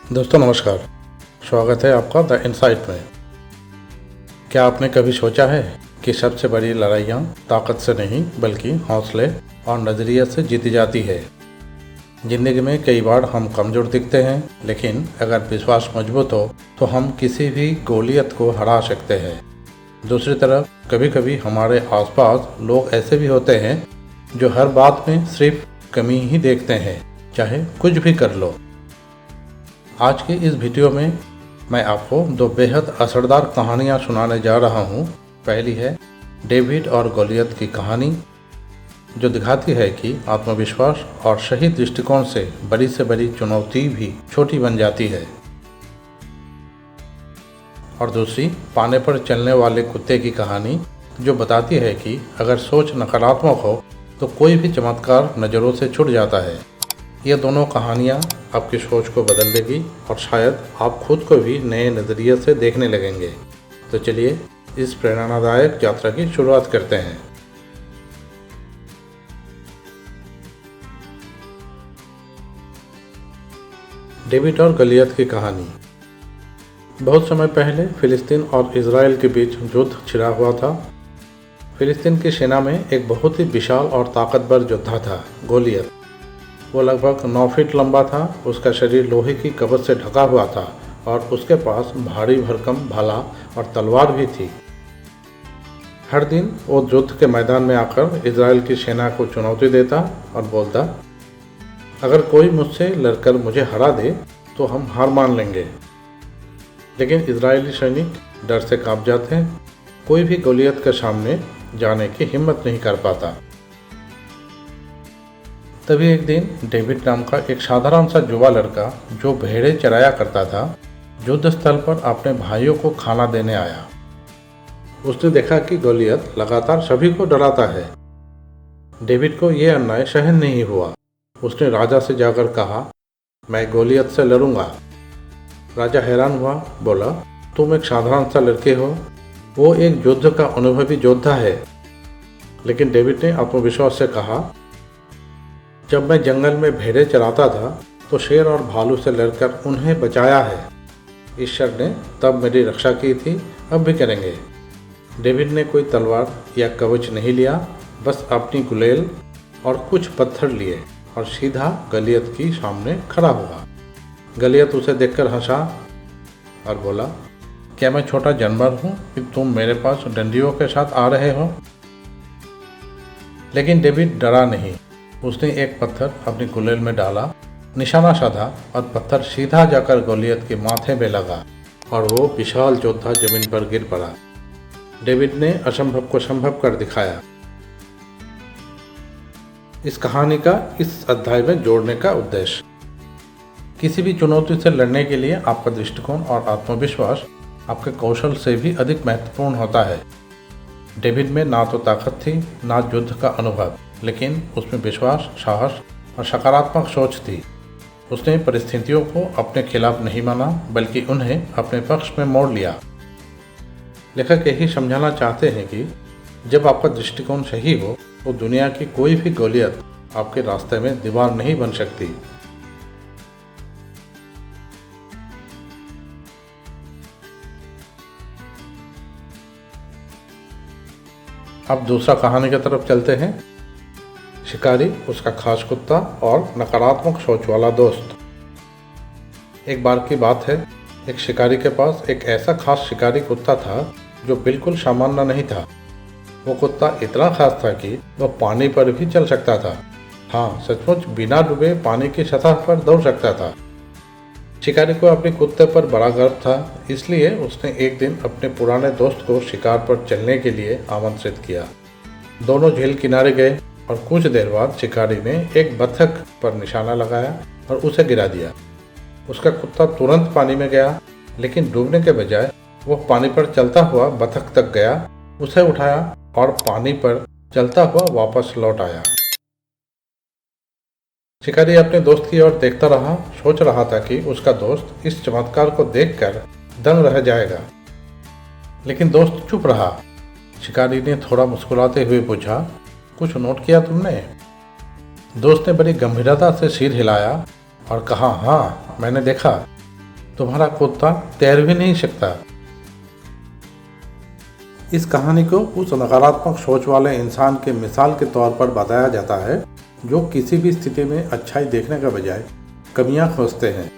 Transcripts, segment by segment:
दोस्तों नमस्कार, स्वागत है आपका द इनसाइट में। क्या आपने कभी सोचा है कि सबसे बड़ी लड़ाइयाँ ताकत से नहीं बल्कि हौसले और नज़रिए से जीती जाती है। ज़िंदगी में कई बार हम कमज़ोर दिखते हैं, लेकिन अगर विश्वास मजबूत हो तो हम किसी भी गोलियत को हरा सकते हैं। दूसरी तरफ कभी कभी हमारे आसपास लोग ऐसे भी होते हैं जो हर बात में सिर्फ कमी ही देखते हैं, चाहे कुछ भी कर लो। आज के इस वीडियो में मैं आपको दो बेहद असरदार कहानियाँ सुनाने जा रहा हूँ। पहली है डेविड और गोलियत की कहानी, जो दिखाती है कि आत्मविश्वास और सही दृष्टिकोण से बड़ी चुनौती भी छोटी बन जाती है। और दूसरी पाने पर चलने वाले कुत्ते की कहानी, जो बताती है कि अगर सोच नकारात्मक हो तो कोई भी चमत्कार नज़रों से छूट जाता है। ये दोनों कहानियाँ आपकी सोच को बदल देगी और शायद आप खुद को भी नए नज़रिए से देखने लगेंगे। तो चलिए इस प्रेरणादायक यात्रा की शुरुआत करते हैं। डेविड और गोलियत की कहानी। बहुत समय पहले फिलिस्तीन और इजराइल के बीच युद्ध छिड़ा हुआ था। फिलिस्तीन की सेना में एक बहुत ही विशाल और ताकतवर योद्धा था, गोलियत। वो लगभग 9 फीट लंबा था, उसका शरीर लोहे की कवच से ढका हुआ था और उसके पास भारी भरकम भाला और तलवार भी थी। हर दिन वो युद्ध के मैदान में आकर इजराइल की सेना को चुनौती देता और बोलता, अगर कोई मुझसे लड़कर मुझे हरा दे तो हम हार मान लेंगे। लेकिन इजरायली सैनिक डर से कांप जाते, कोई भी गोलियत के सामने जाने की हिम्मत नहीं कर पाता। तभी एक दिन डेविड नाम का एक साधारण सा युवा लड़का, जो भेड़ें चराया करता था, युद्ध स्थल पर अपने भाइयों को खाना देने आया। उसने देखा कि गोलियत लगातार सभी को डराता है। डेविड को यह अन्याय सहन नहीं हुआ। उसने राजा से जाकर कहा, मैं गोलियत से लड़ूंगा। राजा हैरान हुआ, बोला, तुम एक साधारण सा लड़के हो, वो एक युद्ध का अनुभवी योद्धा है। लेकिन डेविड ने आत्मविश्वास से कहा, जब मैं जंगल में भेड़ें चराता था तो शेर और भालू से लड़कर उन्हें बचाया है। ईश्वर ने तब मेरी रक्षा की थी, अब भी करेंगे। डेविड ने कोई तलवार या कवच नहीं लिया, बस अपनी गुलेल और कुछ पत्थर लिए और सीधा गोलियत के सामने खड़ा हुआ। गोलियत उसे देखकर हंसा और बोला, क्या मैं छोटा जानवर हूँ कि तुम मेरे पास डंडियों के साथ आ रहे हो? लेकिन डेविड डरा नहीं। उसने एक पत्थर अपनी गुलेल में डाला, निशाना साधा और पत्थर सीधा जाकर गोलियत के माथे में लगा और वो विशाल योद्धा जमीन पर गिर पड़ा। डेविड ने असंभव को संभव कर दिखाया। इस कहानी का इस अध्याय में जोड़ने का उद्देश्य, किसी भी चुनौती से लड़ने के लिए आपका दृष्टिकोण और आत्मविश्वास आपके कौशल से भी अधिक महत्वपूर्ण होता है। डेविड में ना तो ताकत थी, ना युद्ध का अनुभव, लेकिन उसमें विश्वास, साहस और सकारात्मक सोच थी। उसने परिस्थितियों को अपने खिलाफ नहीं माना, बल्कि उन्हें अपने पक्ष में मोड़ लिया। लेखक यही समझाना चाहते हैं कि जब आपका दृष्टिकोण सही हो तो दुनिया की कोई भी गोलियत आपके रास्ते में दीवार नहीं बन सकती। अब दूसरा कहानी की तरफ चलते हैं। शिकारी, उसका खास कुत्ता और नकारात्मक सोच वाला दोस्त। एक बार की बात है, एक शिकारी के पास एक ऐसा खास शिकारी कुत्ता था जो बिल्कुल सामान्य नहीं था। वो कुत्ता इतना खास था कि वह पानी पर भी चल सकता था। हाँ, सचमुच बिना डूबे पानी की सतह पर दौड़ सकता था। शिकारी को अपने कुत्ते पर बड़ा गर्व था, इसलिए उसने एक दिन अपने पुराने दोस्त को शिकार पर चलने के लिए आमंत्रित किया। दोनों झील किनारे गए और कुछ देर बाद शिकारी ने एक बतख पर निशाना लगाया और उसे गिरा दिया। उसका कुत्ता तुरंत पानी में गया, लेकिन डूबने के बजाय वो पानी पर चलता हुआ बतख तक गया, उसे उठाया और पानी पर चलता हुआ वापस लौट आया। शिकारी अपने दोस्त की ओर देखता रहा, सोच रहा था कि उसका दोस्त इस चमत्कार को देखकर दंग रह जाएगा। लेकिन दोस्त चुप रहा। शिकारी ने थोड़ा मुस्कुराते हुए पूछा, कुछ नोट किया तुमने? दोस्त ने बड़ी गंभीरता से सिर हिलाया और कहा, हाँ मैंने देखा। तुम्हारा कुत्ता तैर भी नहीं सकता। इस कहानी को उस नकारात्मक सोच वाले इंसान के मिसाल के तौर पर बताया जाता है जो किसी भी स्थिति में अच्छाई देखने के बजाय कमियां खोजते हैं।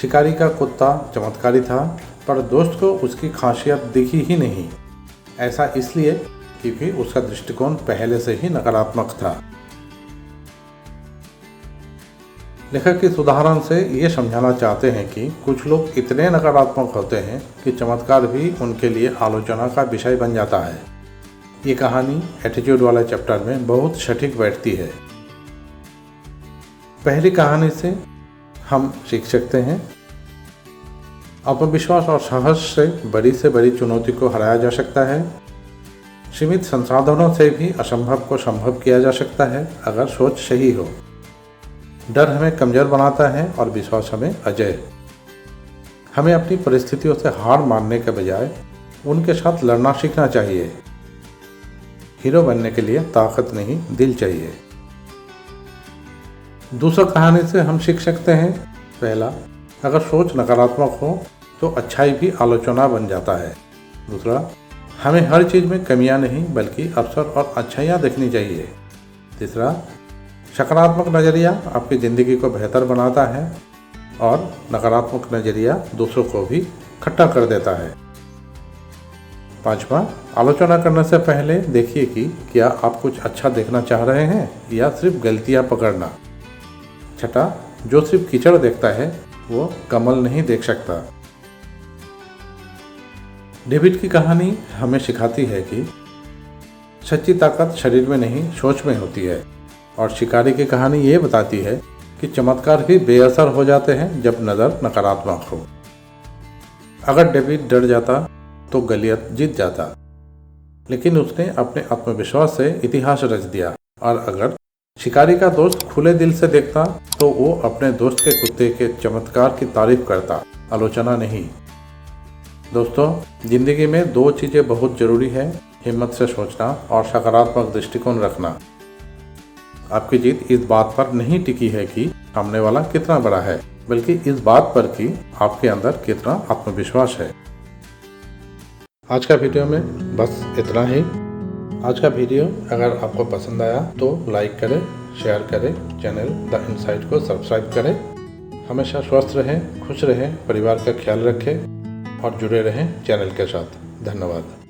शिकारी का कुत्ता चमत्कारी था, पर दोस्त को उसकी खासियत दिखी ही नहीं। ऐसा इसलिए क्योंकि उसका दृष्टिकोण पहले से ही नकारात्मक था। लेखक इस उदाहरण से ये समझाना चाहते हैं कि कुछ लोग इतने नकारात्मक होते हैं कि चमत्कार भी उनके लिए आलोचना का विषय बन जाता है। ये कहानी एटीट्यूड वाले चैप्टर में बहुत सटीक बैठती है। पहली कहानी से हम सीख सकते हैं, आत्मविश्वास और साहस से बड़ी चुनौती को हराया जा सकता है। सीमित संसाधनों से भी असंभव को संभव किया जा सकता है अगर सोच सही हो। डर हमें कमजोर बनाता है और विश्वास हमें अजेय। हमें अपनी परिस्थितियों से हार मानने के बजाय उनके साथ लड़ना सीखना चाहिए। हीरो बनने के लिए ताकत नहीं, दिल चाहिए। दूसरा कहानी से हम सीख सकते हैं, पहला, अगर सोच नकारात्मक हो तो अच्छाई भी आलोचना बन जाता है। दूसरा, हमें हर चीज़ में कमियां नहीं बल्कि अवसर और अच्छाइयाँ देखनी चाहिए। तीसरा, सकारात्मक नज़रिया आपकी ज़िंदगी को बेहतर बनाता है और नकारात्मक नज़रिया दूसरों को भी खट्टा कर देता है। पांचवा, आलोचना करने से पहले देखिए कि क्या आप कुछ अच्छा देखना चाह रहे हैं या सिर्फ गलतियां पकड़ना। छठा, जो सिर्फ कीचड़ देखता है वो कमल नहीं देख सकता। डेविड की कहानी हमें सिखाती है कि सच्ची ताकत शरीर में नहीं, सोच में होती है। और शिकारी की कहानी ये बताती है कि चमत्कार भी बेअसर हो जाते हैं जब नज़र नकारात्मक हो। अगर डेविड डर जाता तो गलियत जीत जाता, लेकिन उसने अपने आत्मविश्वास से इतिहास रच दिया। और अगर शिकारी का दोस्त खुले दिल से देखता तो वो अपने दोस्त के कुत्ते के चमत्कार की तारीफ करता, आलोचना नहीं। दोस्तों, जिंदगी में दो चीज़ें बहुत ज़रूरी है, हिम्मत से सोचना और सकारात्मक दृष्टिकोण रखना। आपकी जीत इस बात पर नहीं टिकी है कि सामने वाला कितना बड़ा है, बल्कि इस बात पर कि आपके अंदर कितना आत्मविश्वास है। आज का वीडियो में बस इतना ही। आज का वीडियो अगर आपको पसंद आया तो लाइक करें, शेयर करें, चैनल द इनसाइट को सब्सक्राइब करें। हमेशा स्वस्थ रहें, खुश रहें, परिवार का ख्याल रखें और जुड़े रहें चैनल के साथ। धन्यवाद।